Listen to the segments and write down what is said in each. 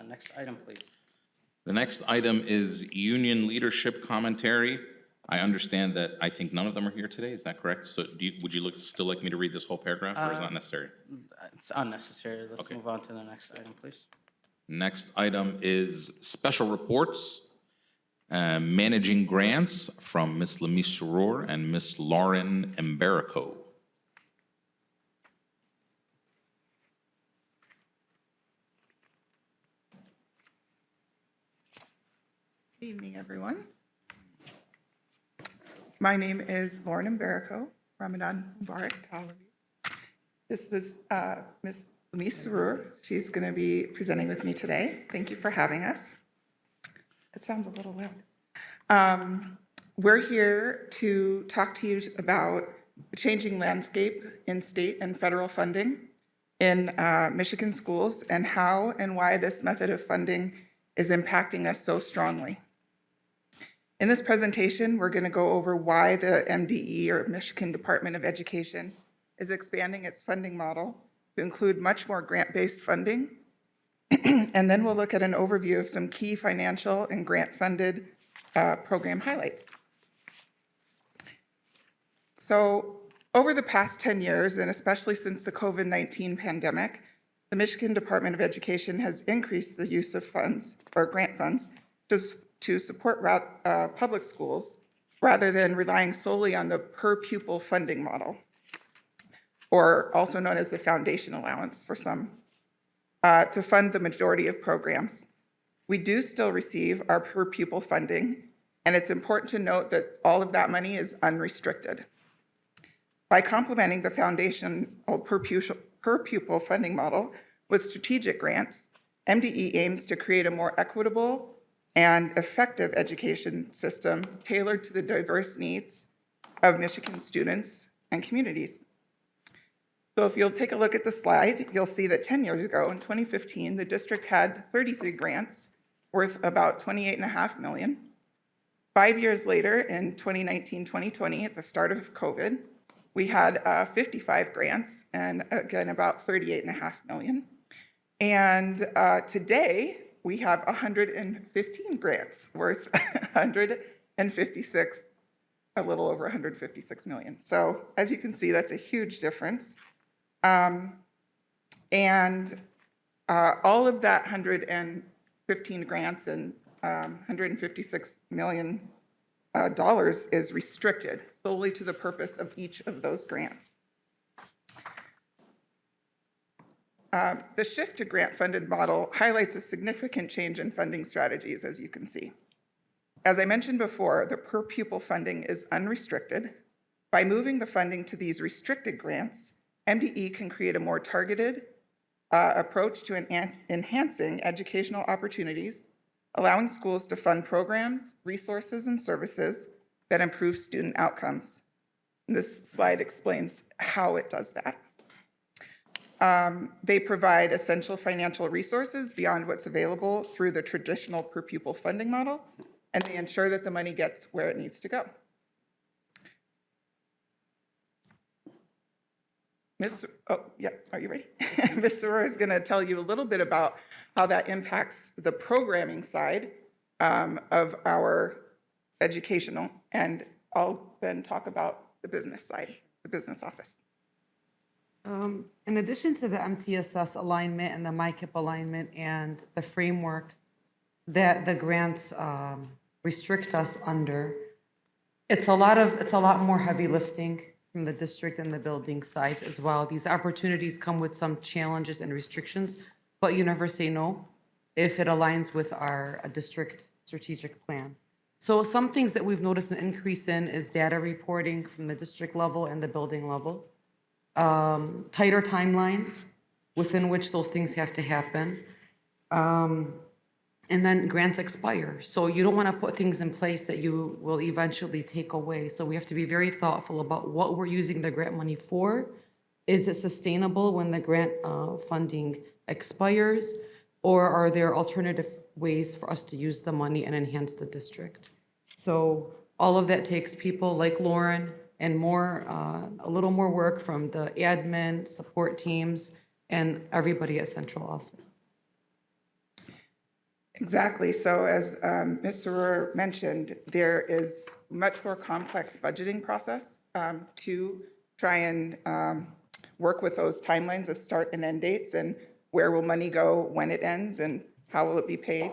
Next item, please. The next item is union leadership commentary. I understand that I think none of them are here today. Is that correct? So would you still like me to read this whole paragraph, or is that necessary? It's unnecessary. Let's Okay. move on to the next item, please. Next item is special reports, managing grants from Ms. Lamise Surur and Ms. Lauren Embarico. Good evening, everyone. My name is Lauren Embarico. Ramadan Mubarak to all of you. This is Ms. Lamise Surur. She's going to be presenting with me today. Thank you for having us. It sounds a little loud. We're here to talk to you about the changing landscape in state and federal funding in Michigan schools and how and why this method of funding is impacting us so strongly. In this presentation, we're going to go over why the MDE, or Michigan Department of Education, is expanding its funding model to include much more grant-based funding. And then we'll look at an overview of some key financial and grant-funded program highlights. So over the past 10 years, and especially since the COVID-19 pandemic, the Michigan Department of Education has increased the use of funds, or grant funds, to support public schools rather than relying solely on the per pupil funding model, or also known as the foundation allowance for some, to fund the majority of programs. We do still receive our per pupil funding, and it's important to note that all of that money is unrestricted. By complementing the foundation per pupil funding model with strategic grants, MDE aims to create a more equitable and effective education system tailored to the diverse needs of Michigan students and communities. So if you'll take a look at the slide, you'll see that 10 years ago, in 2015, the district had 33 grants worth about $28.5 million. 5 years later, in 2019-2020, at the start of COVID, we had 55 grants, and again, about $38.5 million. And today, we have 115 grants worth a little over 156 million. So as you can see, that's a huge difference. And all of that 115 grants and $156 million is restricted solely to the purpose of each of those grants. The shift to grant-funded model highlights a significant change in funding strategies, as you can see. As I mentioned before, the per pupil funding is unrestricted. By moving the funding to these restricted grants, MDE can create a more targeted approach to enhancing educational opportunities, allowing schools to fund programs, resources, and services that improve student outcomes. And this slide explains how it does that. They provide essential financial resources beyond what's available through the traditional per pupil funding model, and they ensure that the money gets where it needs to go. Are you ready? Ms. Surur is going to tell you a little bit about how that impacts the programming side of our educational, and I'll then talk about the business side, the business office. In addition to the MTSS alignment and the MyKIP alignment and the frameworks that the grants restrict us under, it's a lot more heavy lifting from the district and the building sides as well. These opportunities come with some challenges and restrictions, but you never say no if it aligns with our district strategic plan. So some things that we've noticed an increase in is data reporting from the district level and the building level. Tighter timelines within which those things have to happen. And then grants expire. So you don't want to put things in place that you will eventually take away. So we have to be very thoughtful about what we're using the grant money for. Is it sustainable when the grant funding expires? Or are there alternative ways for us to use the money and enhance the district? So all of that takes people like Lauren and a little more work from the admin, support teams, and everybody at central office. Exactly. So as Ms. Sarour mentioned, there is much more complex budgeting process to try and work with those timelines of start and end dates and where will money go when it ends and how will it be paid.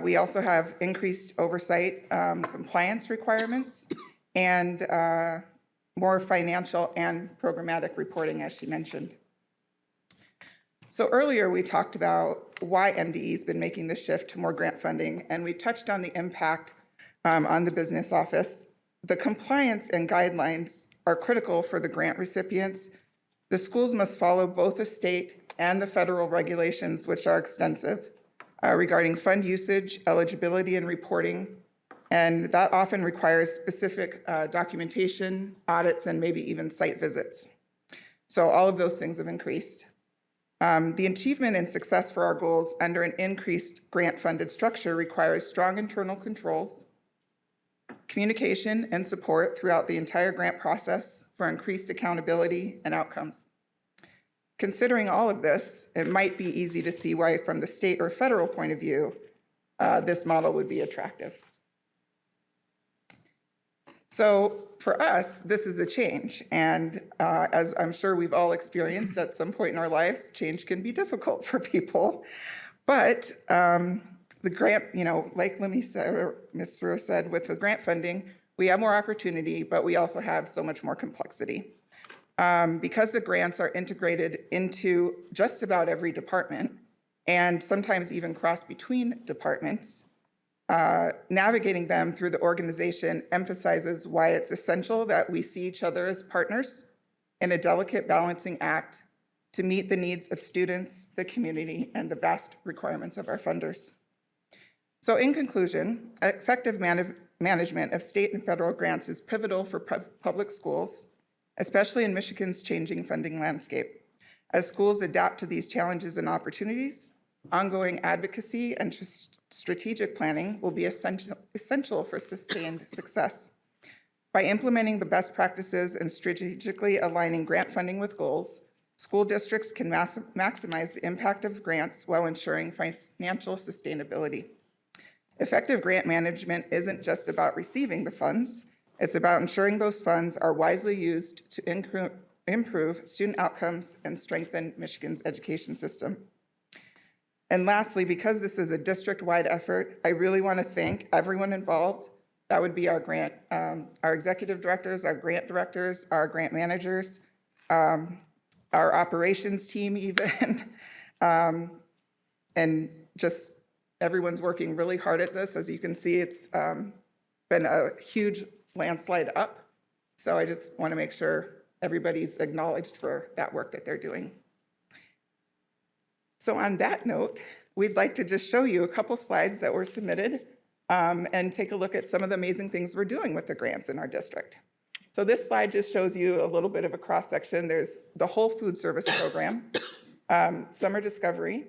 We also have increased oversight compliance requirements and more financial and programmatic reporting, as she mentioned. So earlier, we talked about why MDE's been making the shift to more grant funding, and we touched on the impact on the business office. The compliance and guidelines are critical for the grant recipients. The schools must follow both the state and the federal regulations, which are extensive, regarding fund usage, eligibility, and reporting. And that often requires specific documentation, audits, and maybe even site visits. So all of those things have increased. The achievement and success for our goals under an increased grant-funded structure requires strong internal controls, communication, and support throughout the entire grant process for increased accountability and outcomes. Considering all of this, it might be easy to see why, from the state or federal point of view, this model would be attractive. So for us, this is a change. And as I'm sure we've all experienced at some point in our lives, change can be difficult for people. But the grant, like Ms. Sarour said, with the grant funding, we have more opportunity, but we also have so much more complexity. Because the grants are integrated into just about every department, and sometimes even cross between departments, navigating them through the organization emphasizes why it's essential that we see each other as partners in a delicate balancing act to meet the needs of students, the community, and the vast requirements of our funders. So in conclusion, effective management of state and federal grants is pivotal for public schools, especially in Michigan's changing funding landscape. As schools adapt to these challenges and opportunities, ongoing advocacy and strategic planning will be essential for sustained success. By implementing the best practices and strategically aligning grant funding with goals, school districts can maximize the impact of grants while ensuring financial sustainability. Effective grant management isn't just about receiving the funds, it's about ensuring those funds are wisely used to improve student outcomes and strengthen Michigan's education system. And lastly, because this is a district-wide effort, I really want to thank everyone involved. That would be our executive directors, our grant directors, our grant managers, our operations team even, and just everyone's working really hard at this. As you can see, it's been a huge landslide up. So I just want to make sure everybody's acknowledged for that work that they're doing. So on that note, we'd like to just show you a couple slides that were submitted and take a look at some of the amazing things we're doing with the grants in our district. So this slide just shows you a little bit of a cross-section. There's the whole food service program, summer discovery,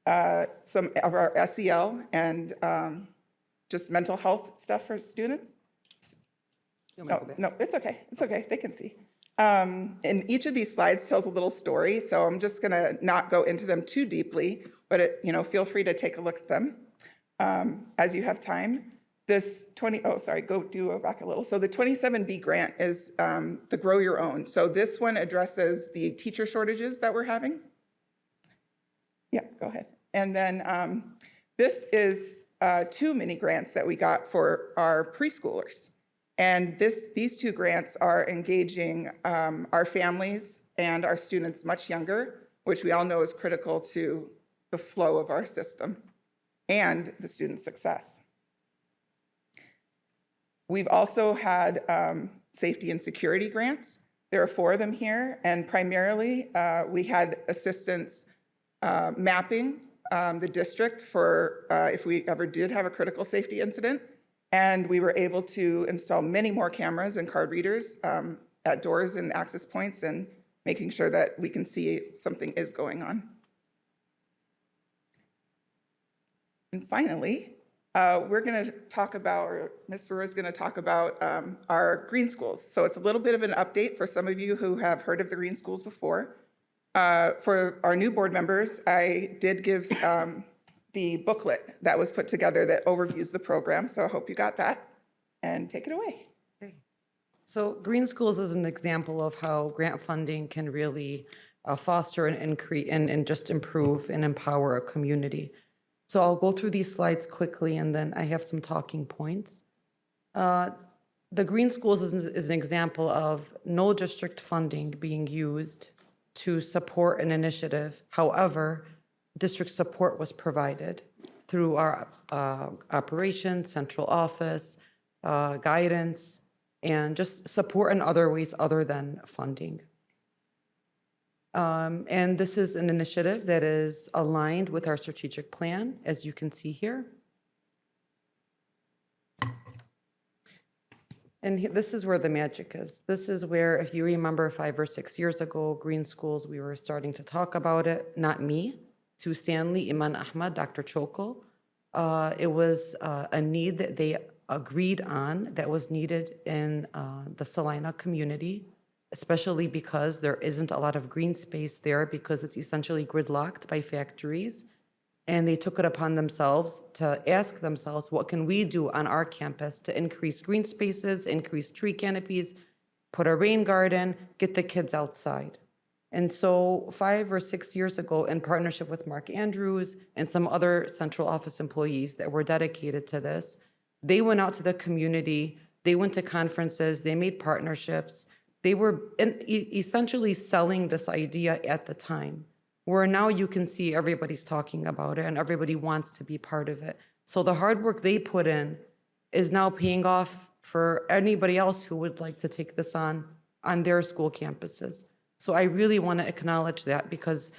some of our SEL and just mental health stuff for students. No, it's okay. It's okay. They can see. And each of these slides tells a little story, so I'm just going to not go into them too deeply, but feel free to take a look at them as you have time. This go back a little. So the 27B grant is the Grow Your Own. So this one addresses the teacher shortages that we're having. Yeah, go ahead. And then this is 2 mini grants that we got for our preschoolers. And these 2 grants are engaging our families and our students much younger, which we all know is critical to the flow of our system and the student success. We've also had safety and security grants. There are 4 of them here, and primarily we had assistance mapping the district for if we ever did have a critical safety incident. And we were able to install many more cameras and card readers at doors and access points and making sure that we can see if something is going on. And finally, we're going to talk about, or Ms. Sarour is going to talk about our green schools. So it's a little bit of an update for some of you who have heard of the green schools before. For our new board members, I did give the booklet that was put together that overviews the program. So I hope you got that, and take it away. Okay. So Green Schools is an example of how grant funding can really foster and increase and just improve and empower a community. So I'll go through these slides quickly, and then I have some talking points. The Green Schools is an example of no district funding being used to support an initiative. However, district support was provided through our operations, central office, guidance, and just support in other ways other than funding. And this is an initiative that is aligned with our strategic plan, as you can see here. And this is where the magic is. This is where, if you remember 5 or 6 years ago, Green Schools, we were starting to talk about it, not me, Sue Stanley, Iman Ahmad, Dr. Chokol. It was a need that they agreed on that was needed in the Salina community, especially because there isn't a lot of green space there because it's essentially gridlocked by factories. And they took it upon themselves to ask themselves, what can we do on our campus to increase green spaces, increase tree canopies, put a rain garden, get the kids outside? And so 5 or 6 years ago, in partnership with Mark Andrews and some other central office employees that were dedicated to this, they went out to the community, they went to conferences, they made partnerships. They were essentially selling this idea at the time, where now you can see everybody's talking about it and everybody wants to be part of it. So the hard work they put in is now paying off for anybody else who would like to take this on their school campuses. So I really want to acknowledge that, because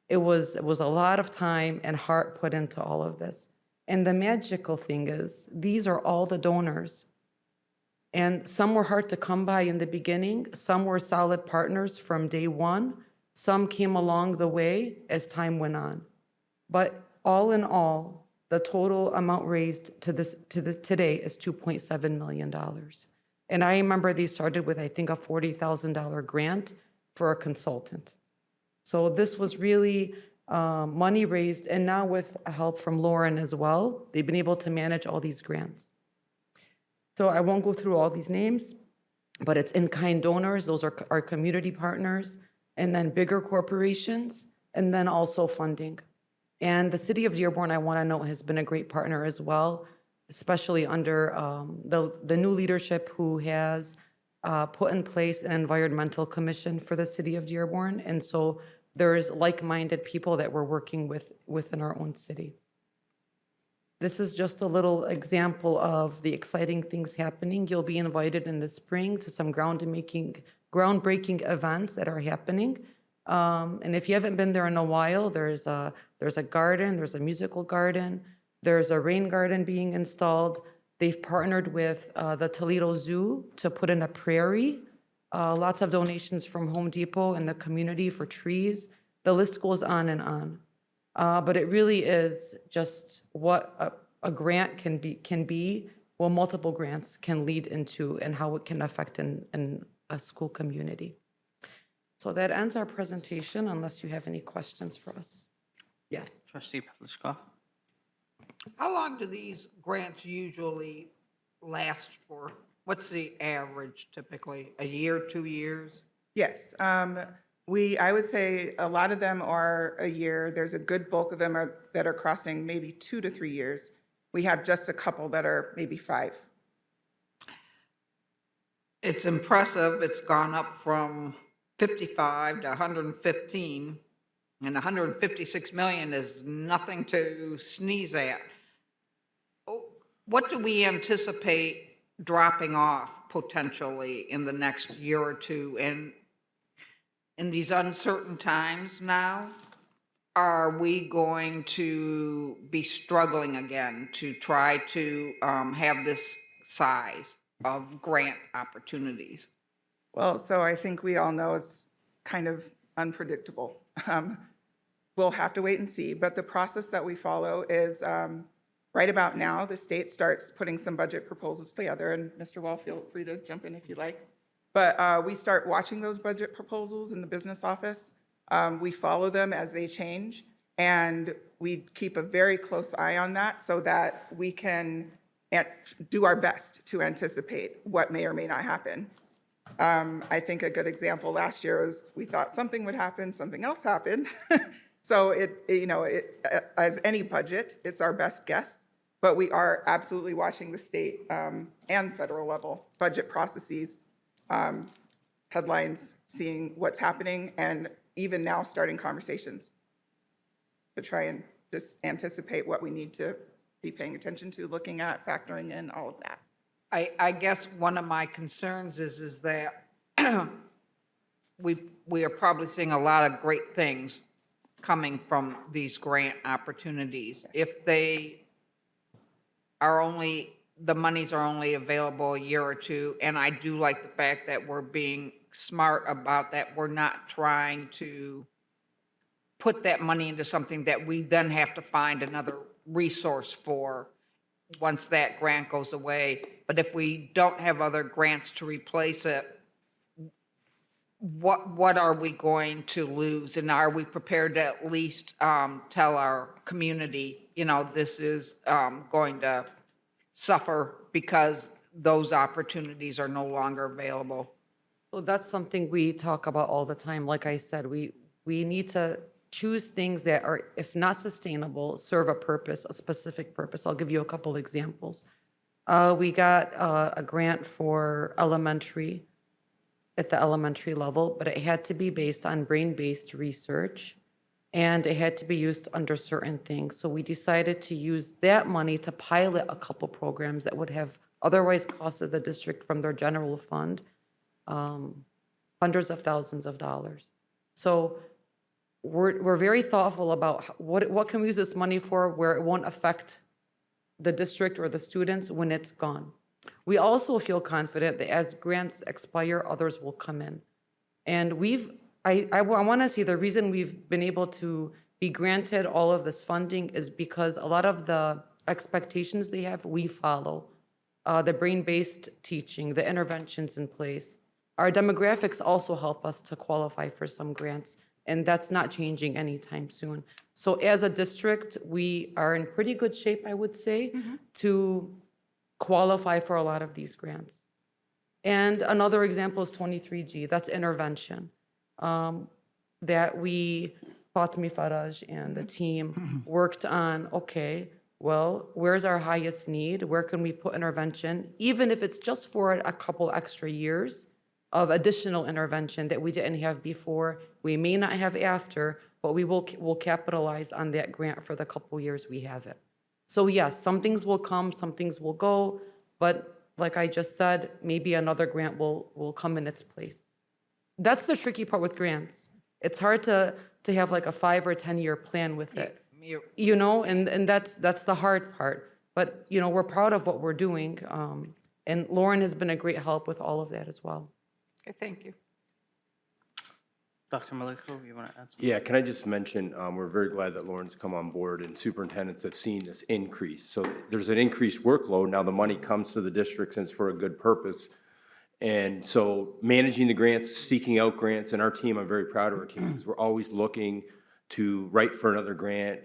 it was a lot of time and heart put into all of this. And the magical thing is, these are all the donors. And some were hard to come by in the beginning. Some were solid partners from day one. Some came along the way as time went on. But all in all, the total amount raised to this today is $2.7 million. And I remember they started with, I think, a $40,000 grant for a consultant. So this was really money raised, and now with help from Lauren as well, they've been able to manage all these grants. So I won't go through all these names, but it's in-kind donors, those are our community partners, and then bigger corporations, and then also funding. And the city of Dearborn, I want to note, has been a great partner as well, especially under the new leadership who has put in place an environmental commission for the city of Dearborn. And so there's like-minded people that we're working with within our own city. This is just a little example of the exciting things happening. You'll be invited in the spring to some groundbreaking events that are happening. And if you haven't been there in a while, there's a garden, there's a musical garden, there's a rain garden being installed. They've partnered with the Toledo Zoo to put in a prairie. Lots of donations from Home Depot and the community for trees. The list goes on and on. But it really is just what a grant can be, well, multiple grants can lead into, and how it can affect in a school community. So that ends our presentation, unless you have any questions for us. Yes. Trustee Petlicoff? How long do these grants usually last for? What's the average typically? A year, 2 years? Yes, I would say a lot of them are a year. There's a good bulk of them that are crossing maybe 2 to 3 years. We have just a couple that are maybe 5. It's impressive. It's gone up from 55 to 115, and 156 million is nothing to sneeze at. What do we anticipate dropping off potentially in the next year or two? And in these uncertain times now, are we going to be struggling again to try to have this size of grant opportunities? Well, so I think we all know it's kind of unpredictable. We'll have to wait and see, but the process that we follow is right about now, the state starts putting some budget proposals together, and Mr. Wall, feel free to jump in if you like. But we start watching those budget proposals in the business office. We follow them as they change, and we keep a very close eye on that so that we can do our best to anticipate what may or may not happen. I think a good example last year was we thought something would happen, something else happened. So as any budget, it's our best guess, but we are absolutely watching the state and federal level budget processes, headlines, seeing what's happening, and even now starting conversations to try and just anticipate what we need to be paying attention to, looking at, factoring in, all of that. I guess one of my concerns is that we are probably seeing a lot of great things coming from these grant opportunities. If they are the monies are only available a year or two, and I do like the fact that we're being smart about that. We're not trying to put that money into something that we then have to find another resource for once that grant goes away. But if we don't have other grants to replace it, what are we going to lose? And are we prepared to at least tell our community, this is going to suffer because those opportunities are no longer available? So that's something we talk about all the time. Like I said, we need to choose things that are, if not sustainable, serve a purpose, a specific purpose. I'll give you a couple examples. We got a grant for elementary, at the elementary level, but it had to be based on brain-based research, and it had to be used under certain things. So we decided to use that money to pilot a couple programs that would have otherwise costed the district from their general fund hundreds of thousands of dollars. So we're very thoughtful about what can we use this money for where it won't affect the district or the students when it's gone. We also feel confident that as grants expire, others will come in. And I want to say the reason we've been able to be granted all of this funding is because a lot of the expectations they have, we follow. The brain-based teaching, the interventions in place. Our demographics also help us to qualify for some grants, and that's not changing anytime soon. So as a district, we are in pretty good shape, I would say, to qualify for a lot of these grants. And another example is 23G, that's intervention, that we, Fatmi Faraj and the team worked on, okay, well, where's our highest need? Where can we put intervention? Even if it's just for a couple extra years of additional intervention that we didn't have before, we may not have after, but we'll capitalize on that grant for the couple years we have it. So yes, some things will come, some things will go, but like I just said, maybe another grant will come in its place. That's the tricky part with grants. It's hard to have like a 5 or 10-year plan with it. And that's the hard part. But, we're proud of what we're doing. And Lauren has been a great help with all of that as well. Okay, thank you. Dr. Maliko, you want to add something? Yeah, can I just mention, we're very glad that Lauren's come on board and superintendents have seen this increase. So there's an increased workload. Now the money comes to the district since for a good purpose. And so managing the grants, seeking out grants, and our team, I'm very proud of our team because we're always looking to write for another grant,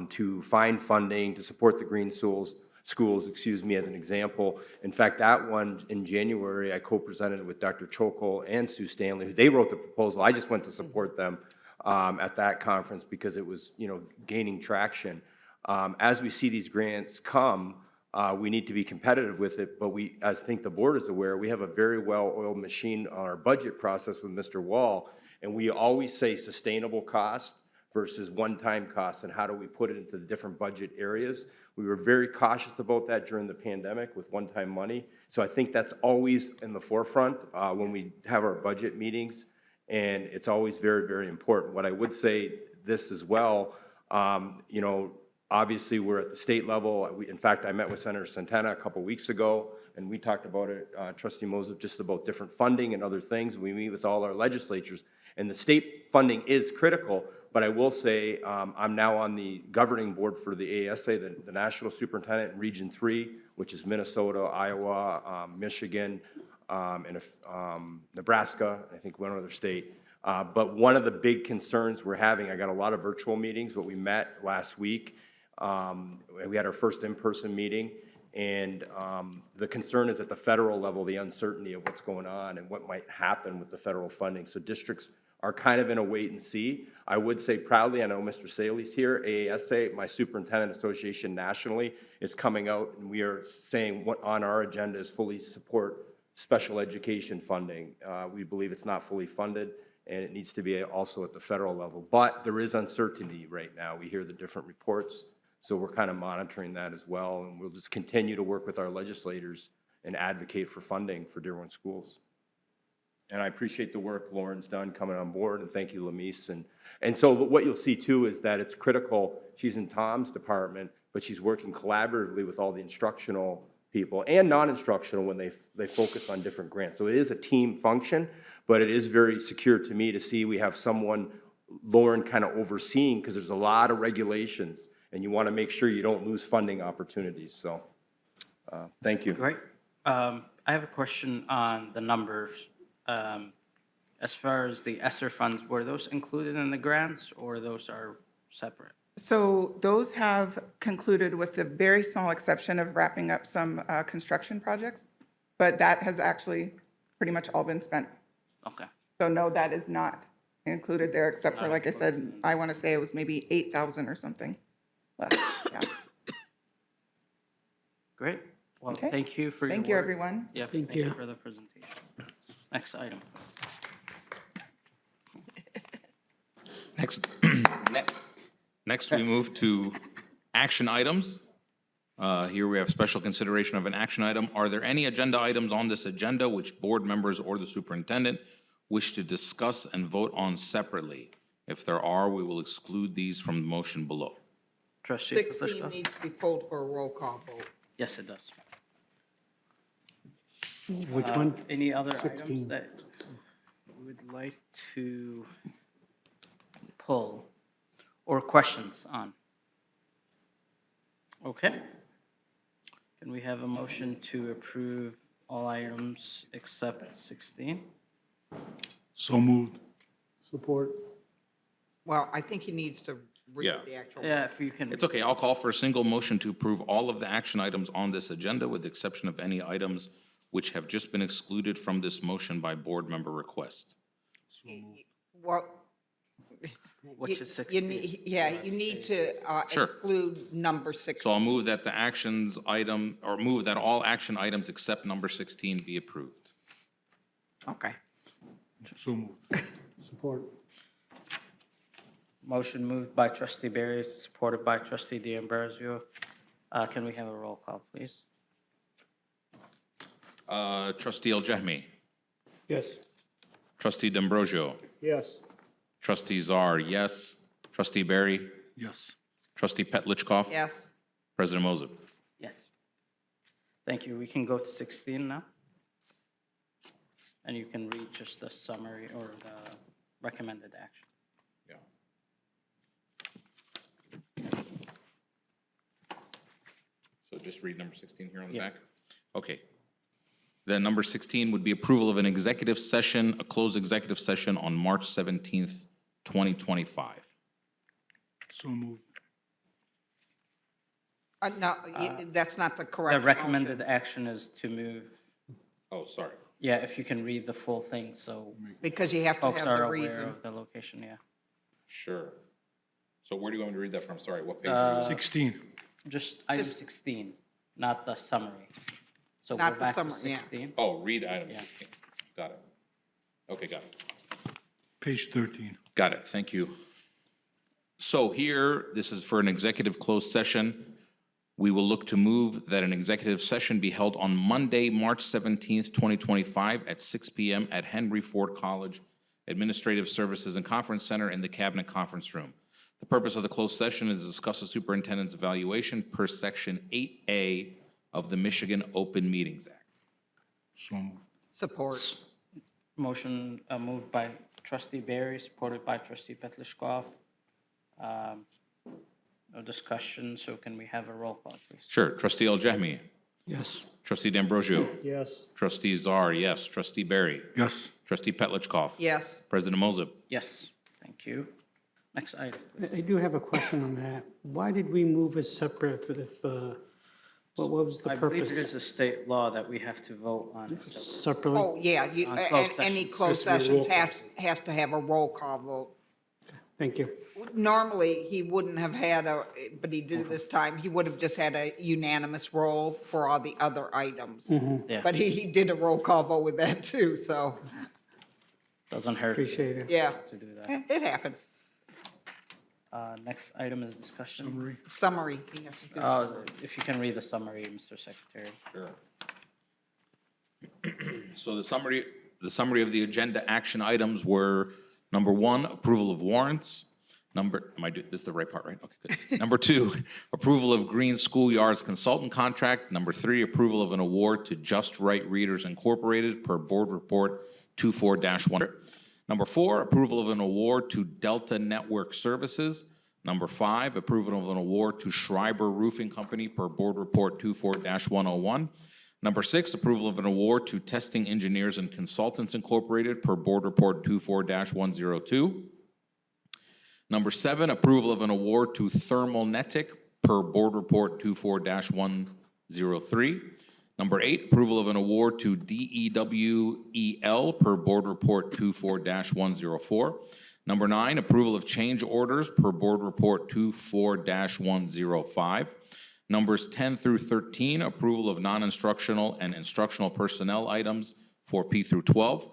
to find funding, to support the green schools, as an example. In fact, that one in January, I co-presented with Dr. Chokol and Sue Stanley. They wrote the proposal. I just went to support them at that conference because it was, gaining traction. As we see these grants come, we need to be competitive with it, but as I think the board is aware, we have a very well-oiled machine on our budget process with Mr. Wall, and we always say sustainable cost versus one-time cost, and how do we put it into the different budget areas. We were very cautious about that during the pandemic with one-time money, so I think that's always in the forefront when we have our budget meetings, and it's always very, very important. What I would say this as well, obviously, we're at the state level. In fact, I met with Senator Santana a couple weeks ago, and we talked about it, Trustee Moses, just about different funding and other things. We meet with all our legislatures, and the state funding is critical, but I will say I'm now on the governing board for the ASA, the National Superintendent in Region 3, which is Minnesota, Iowa, Michigan, and Nebraska, I think one other state. But one of the big concerns we're having, I got a lot of virtual meetings, but we met last week. We had our first in-person meeting, and the concern is at the federal level, the uncertainty of what's going on and what might happen with the federal funding. So districts are kind of in a wait and see. I would say proudly, I know Mr. Saley's here, AASA, my superintendent association nationally, is coming out, and we are saying what on our agenda is fully support special education funding. We believe it's not fully funded, and it needs to be also at the federal level. But there is uncertainty right now. We hear the different reports, so we're kind of monitoring that as well, and we'll just continue to work with our legislators and advocate for funding for Dearborn schools. And I appreciate the work Lauren's done coming on board, and thank you, Lamise. And so what you'll see too is that it's critical, she's in Tom's department, but she's working collaboratively with all the instructional people and non-instructional when they focus on different grants. So it is a team function, but it is very secure to me to see we have someone, Lauren, kind of overseeing, because there's a lot of regulations, and you want to make sure you don't lose funding opportunities. So thank you. Great. I have a question on the numbers. As far as the ESSER funds, were those included in the grants, or those are separate? So those have concluded with the very small exception of wrapping up some construction projects, but that has actually pretty much all been spent. Okay. So no, that is not included there, except for, like I said, I want to say it was maybe 8,000 or something left. Yeah. Great. Well, Okay. thank you for your work. Thank you, everyone. Yeah, thank you for the presentation. Next item. Next, we move to action items. Here we have special consideration of an action item. Are there any agenda items on this agenda which board members or the superintendent wish to discuss and vote on separately? If there are, we will exclude these from the motion below. Trustee 16 Petlicoff? needs to be pulled for a roll call vote. Yes, it does. Which one? Any other 16. items that you would like to pull or questions on? Okay. Can we have a motion to approve all items except 16? So moved. Support. Well, I think he needs to read Yeah. the actual. Yeah, if you can. It's okay, I'll call for a single motion to approve all of the action items on this agenda with the exception of any items which have just been excluded from this motion by board member request. Well, Which you- is you 16. need- Yeah, you need to Sure. exclude number 16. So I'll move that the actions item, or move that all action items except number 16 be approved. Okay. So moved. Support. Motion moved by trustee Barry, supported by trustee D'Ambrosio. Can we have a roll call, please? Trustee El-Jahmi, Yes. trustee D'Ambrosio, Yes. trustee Czar, yes. Trustee Barry, Yes. trustee Petlicoff. Yes. President Moses. Yes. Thank you. We can go to 16 now. And you can read just the summary or the recommended action. Yeah. So just read number 16 here on the Yeah. back? Okay. Then number 16 would be approval of an executive session, a closed executive session on March 17th, 2025. So moved. No, that's not the correct. The motion. recommended action is to move, Oh, sorry. yeah, if you can read the full thing, so Because you have to folks have are the aware reason. of the location, yeah. Sure. So where do you want me to read that from? Sorry, what page? 16. Just item Just- 16, not the summary. So Not go the back to summary, yeah. 16. Oh, read item 16. Got it. Okay, got it. Page 13. Got it, thank you. So here, this is for an executive closed session. We will look to move that an executive session be held on Monday, March 17th, 2025 at 6 PM at Henry Ford College Administrative Services and Conference Center in the Cabinet Conference Room. The purpose of the closed session is to discuss the superintendent's evaluation per Section 8A of the Michigan Open Meetings Act. So moved. Support. Motion moved by trustee Barry, supported by trustee Petlicoff. No discussion, so can we have a roll call, please? Sure, trustee El-Jahmi, Yes. trustee D'Ambrosio, Yes. trustee Czar, yes, trustee Barry, Yes. Trustee Petlicoff? Yes. President Moses? Yes, thank you. Next item. I do have a question on that. Why did we move as separate for the, what was the I believe purpose? it is a state law that we have to vote on. Separately? Oh, yeah, you, On closed any sessions. closed Has to be a roll sessions has to have a roll call vote. Thank you. Normally, he wouldn't have had a, but he did it this time, he would have just had a unanimous roll for all the other items. Yeah, But he did a roll call vote with that too, so, doesn't hurt Appreciate it. yeah, to do that. it happens. Next item is discussion. Summary. He has to do- If you can read the summary, Mr. Secretary. Sure. So the summary of the agenda action items were, number one, approval of warrants. This is the right part, right? Okay, good. Number two, approval of Green Schoolyards consultant contract. Number three, approval of an award to Just Right Readers Incorporated per Board Report 24-1. Number four, approval of an award to Delta Network Services. Number five, approval of an award to Schreiber Roofing Company per Board Report 24-101. Number six, approval of an award to Testing Engineers and Consultants Incorporated per Board Report 24-102. Number seven, approval of an award to Thermalnetic per Board Report 24-103. Number eight, approval of an award to DEWEL per Board Report 24-104. Number nine, approval of change orders per Board Report 24-105. Numbers 10 through 13, approval of non-instructional and instructional personnel items for P through 12.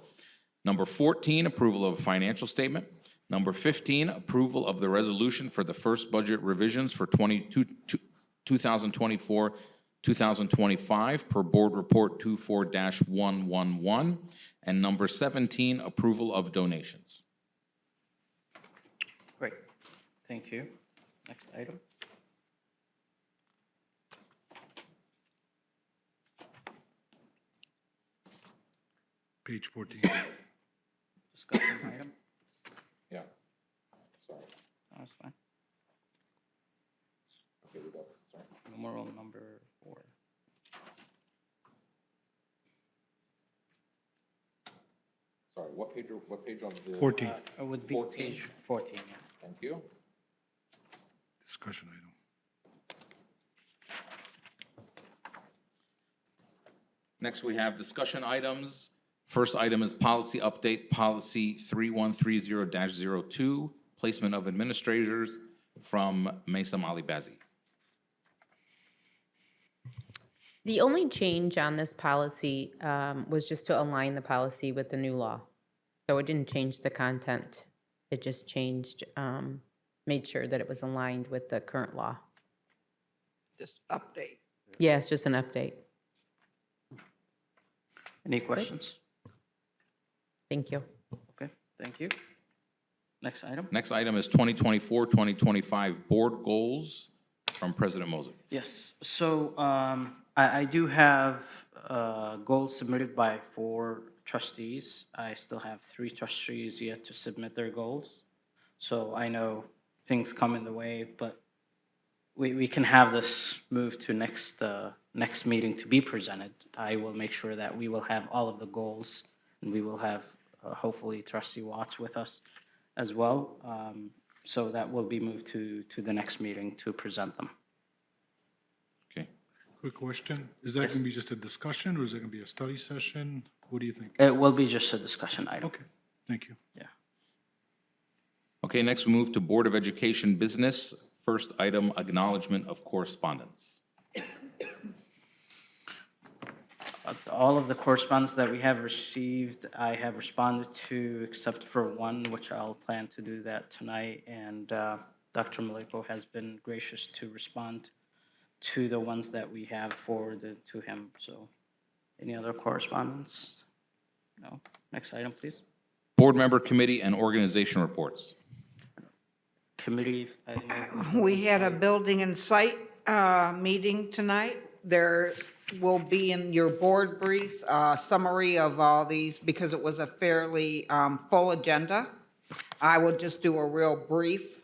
Number 14, approval of a financial statement. Number 15, approval of the resolution for the first budget revisions for 2024-2025 per Board Report 24-111. And number 17, approval of donations. Great, thank you. Next item. Page 14. Discussion item. Yeah. Sorry. Oh, that's fine. Okay, we go. Sorry. Numeral number 4. Sorry, what page on the? 14, It would be 14. page 14, yeah. Thank you. discussion item. Next, we have discussion items. First item is policy update, policy 3130-02, placement of administrators from Mesa Malibazi. The only change on this policy was just to align the policy with the new law. So it didn't change the content. It just changed, made sure that it was aligned with the current law. Just update. Yeah, it's just an update. Any questions? Thank you. Okay, thank you. Next item? Next item is 2024-2025 board goals from President Moses. Yes, so I do have goals submitted by 4 trustees. I still have 3 trustees yet to submit their goals. So I know things come in the way, but we can have this move to next meeting to be presented. I will make sure that we will have all of the goals, and we will have hopefully trustee Watts with us as well. So that will be moved to the next meeting to present them. Okay. Quick question, is that going to be just a discussion, or is it going to be a study session? What do you think? It will be just a discussion item. Okay, thank you. Yeah. Okay, next we move to Board of Education business. First item, acknowledgement of correspondence. All of the correspondence that we have received, I have responded to, except for one, which I'll plan to do that tonight. And Dr. Maliko has been gracious to respond to the ones that we have forwarded to him. So any other correspondence? No. Next item, please. Board member committee and organization reports. Committee. We had a building and site meeting tonight. There will be in your board briefs, summary of all these, because it was a fairly full agenda. I will just do a real brief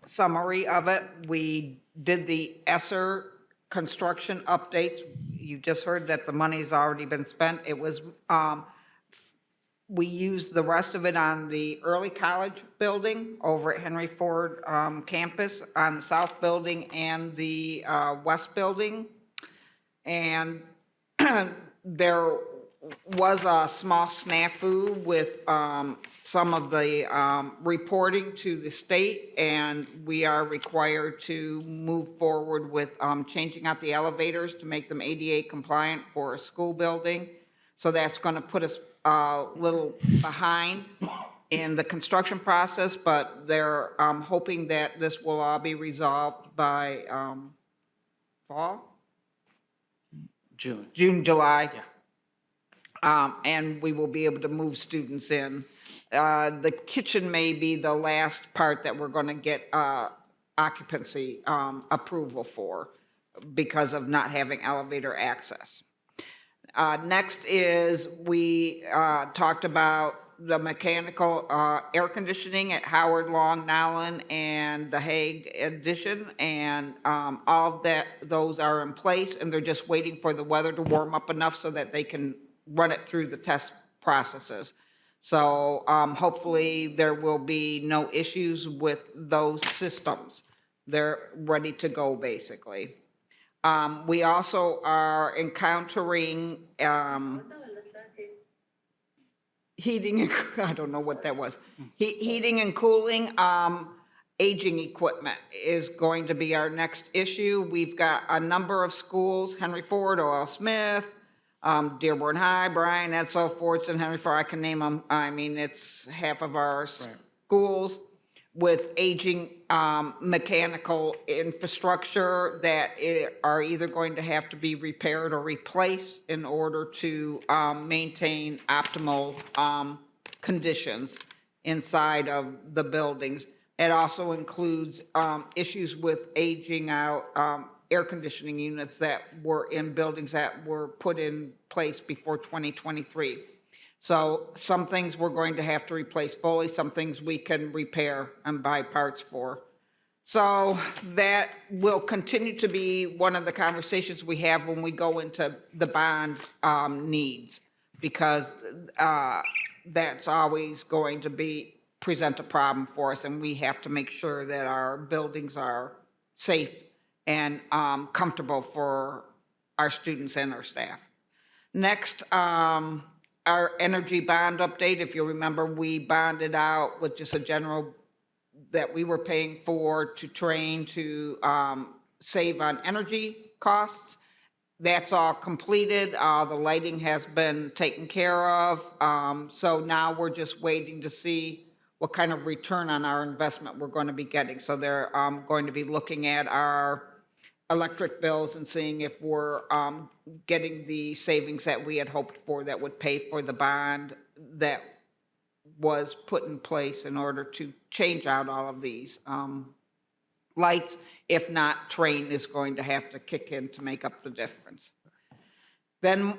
summary of it. We did the ESSER construction updates. You just heard that the money's already been spent. It was we used the rest of it on the early college building over at Henry Ford campus, on the south building and the west building. And there was a small snafu with some of the reporting to the state, and we are required to move forward with changing out the elevators to make them ADA compliant for a school building. So that's going to put us a little behind in the construction process, but they're hoping that this will all be resolved by fall? June. June, July. Yeah. And we will be able to move students in. The kitchen may be the last part that we're going to get occupancy approval for because of not having elevator access. Next is we talked about the mechanical air conditioning at Howard, Long, Nowlin, and the Hague addition, and all of those are in place, and they're just waiting for the weather to warm up enough so that they can run it through the test processes. So hopefully there will be no issues with those systems. They're ready to go, basically. We also are encountering heating, and I don't know what that was. Heating and cooling, aging equipment is going to be our next issue. We've got a number of schools, Henry Ford, O.L. Smith, Dearborn High, Bryan, Edsel, Fordson, Henry Ford, I can name them. I mean, it's half of our schools with aging mechanical infrastructure that are either going to have to be repaired or replaced in order to maintain optimal conditions inside of the buildings. It also includes issues with aging out air conditioning units that were in buildings that were put in place before 2023. So some things we're going to have to replace fully, some things we can repair and buy parts for. So that will continue to be one of the conversations we have when we go into the bond needs, because that's always going to present a problem for us, and we have to make sure that our buildings are safe and comfortable for our students and our staff. Next, our energy bond update. If you remember, we bonded out with just a general that we were paying for to train to save on energy costs. That's all completed. The lighting has been taken care of. So now we're just waiting to see what kind of return on our investment we're going to be getting. So they're going to be looking at our electric bills and seeing if we're getting the savings that we had hoped for that would pay for the bond that was put in place in order to change out all of these lights. If not, Train is going to have to kick in to make up the difference. Then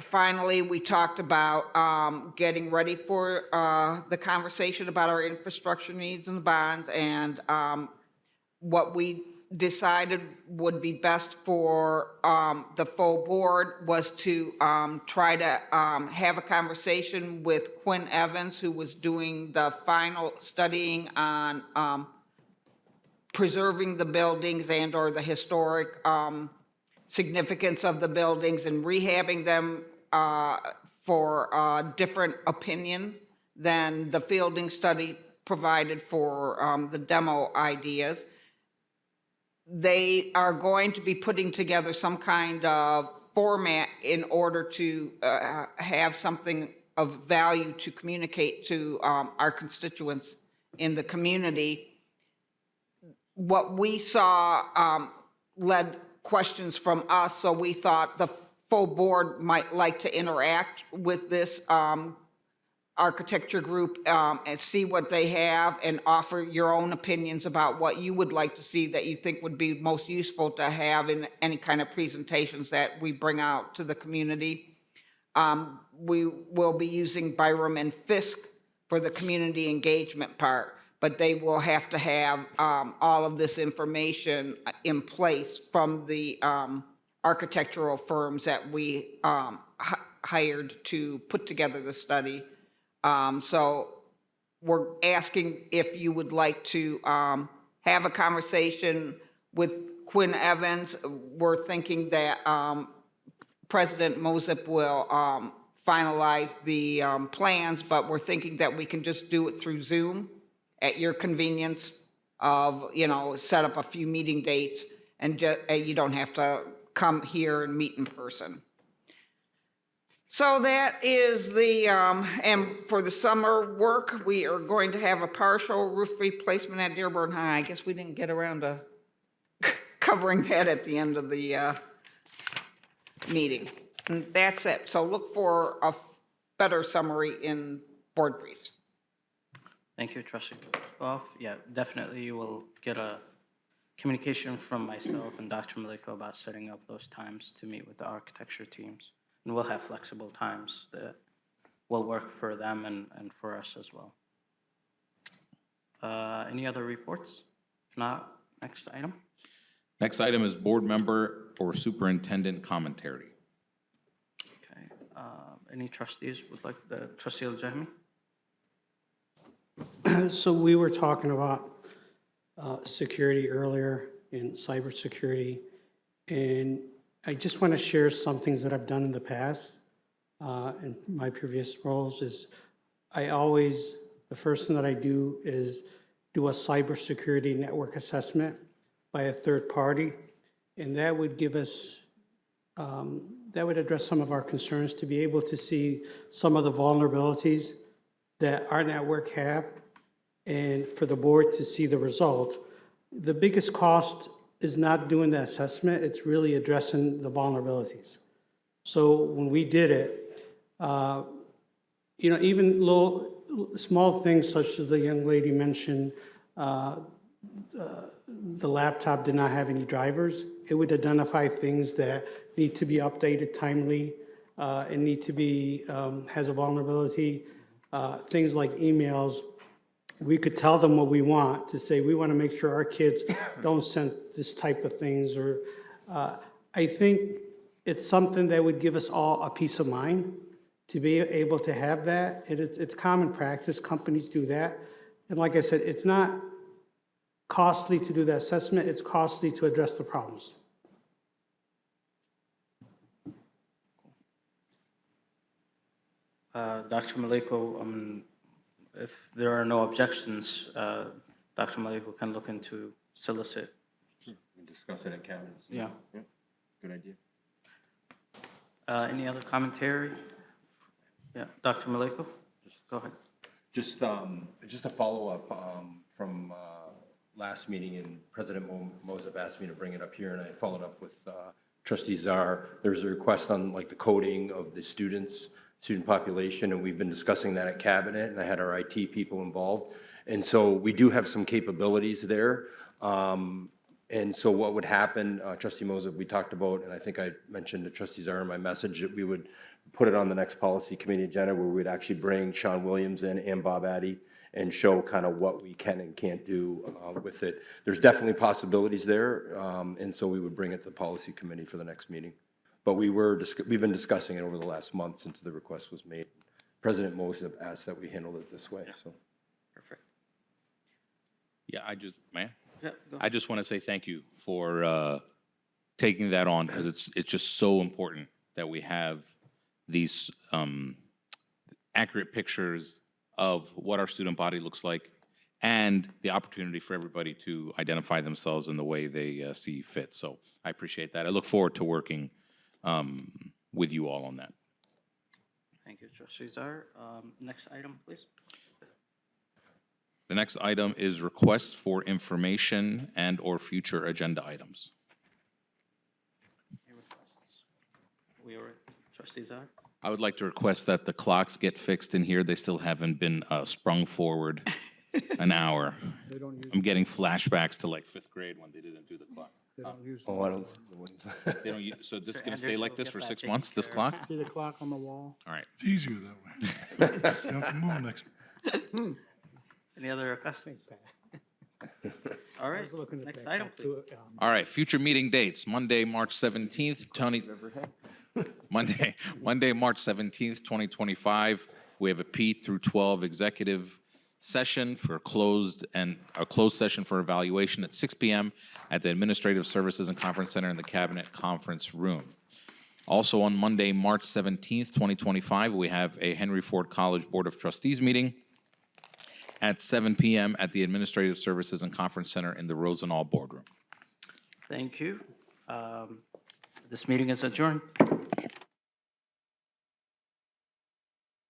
finally, we talked about getting ready for the conversation about our infrastructure needs and the bonds, and what we decided would be best for the full board was to try to have a conversation with Quinn Evans, who was doing the final studying on preserving the buildings and or the historic significance of the buildings and rehabbing them for a different opinion than the fielding study provided for the demo ideas. They are going to be putting together some kind of format in order to have something of value to communicate to our constituents in the community. What we saw led questions from us, so we thought the full board might like to interact with this architecture group and see what they have and offer your own opinions about what you would like to see that you think would be most useful to have in any kind of presentations that we bring out to the community. We will be using Byram and Fisk for the community engagement part, but they will have to have all of this information in place from the architectural firms that we hired to put together the study. So we're asking if you would like to have a conversation with Quinn Evans. We're thinking that President Mosip will finalize the plans, but we're thinking that we can just do it through Zoom at your convenience of, set up a few meeting dates, and you don't have to come here and meet in person. So that is and for the summer work, we are going to have a partial roof replacement at Dearborn High. I guess we didn't get around to covering that at the end of the meeting. And that's it. So look for a better summary in board briefs. Thank you, Trustee Goff. Yeah, definitely you will get a communication from myself and Dr. Maliko about setting up those times to meet with the architecture teams. And we'll have flexible times that will work for them and for us as well. Any other reports? If not, next item. Next item is board member or superintendent commentary. Okay. Any trustees would like Trustee Al-Jahmi? So we were talking about security earlier and cybersecurity, and I just want to share some things that I've done in the past in my previous roles. Is the first thing that I do is do a cybersecurity network assessment by a third party, and that would give us, that would address some of our concerns to be able to see some of the vulnerabilities that our network have, and for the board to see the result. The biggest cost is not doing the assessment, it's really addressing the vulnerabilities. So when we did it, even small things such as the young lady mentioned, the laptop did not have any drivers. It would identify things that need to be updated timely and need to be, has a vulnerability. Things like emails, we could tell them what we want to say, we want to make sure our kids don't send this type of things, or I think it's something that would give us all a peace of mind to be able to have that. And it's common practice, companies do that. And like I said, it's not costly to do the assessment, it's costly to address the problems. Dr. Maliko, if there are no objections, Dr. Maliko can look into solicit. Discuss it at cabinet. Yeah. Good idea. Any other commentary? Yeah, Dr. Maliko, go ahead. Just a follow-up from last meeting, and President Mosip asked me to bring it up here, and I followed up with Trustee Czar. There's a request on like the coding of the student population, and we've been discussing that at cabinet, and I had our IT people involved. And so we do have some capabilities there. And so what would happen, Trustee Mosip, we talked about, and I think I mentioned to Trustee Czar in my message, that we would put it on the next policy committee agenda where we'd actually bring Sean Williams in and Bob Addy and show kind of what we can and can't do with it. There's definitely possibilities there, and so we would bring it to the policy committee for the next meeting. But we've been discussing it over the last month since the request was made. President Mosip asked that we handle it this way. Yeah. So. Perfect. Yeah, Yeah, go I just want to say thank you for taking that on, because it's just so important that we have these accurate pictures of what our student body looks like and the opportunity for everybody to identify themselves in the way they see fit. So I appreciate that. I look forward to working with you all on that. Thank you, Trustee Czar. Next item, please. The next item is requests for information and/or future agenda items. Any requests? We are Trustee Czar. I would like to request that the clocks get fixed in here. They still haven't been sprung forward an hour. I'm getting flashbacks to like 5th grade when they didn't do the clock. Oh, I don't. They don't use, so this is Mr. going to stay Anders like will this get for that 6 taken months, this care clock? See the clock on the wall? All right. It's easier that way. You don't have to move next. Any other requests? All right, next item, please. All right, future meeting dates, Monday, March 17th, Monday, March 17th, 2025, We have a P through 12 executive session for a closed session for evaluation at 6 p.m. at the Administrative Services and Conference Center in the Cabinet Conference Room. Also on Monday, March 17th, 2025, we have a Henry Ford College Board of Trustees meeting at 7 p.m. at the Administrative Services and Conference Center in the Rosenall Boardroom. Thank you. This meeting is adjourned.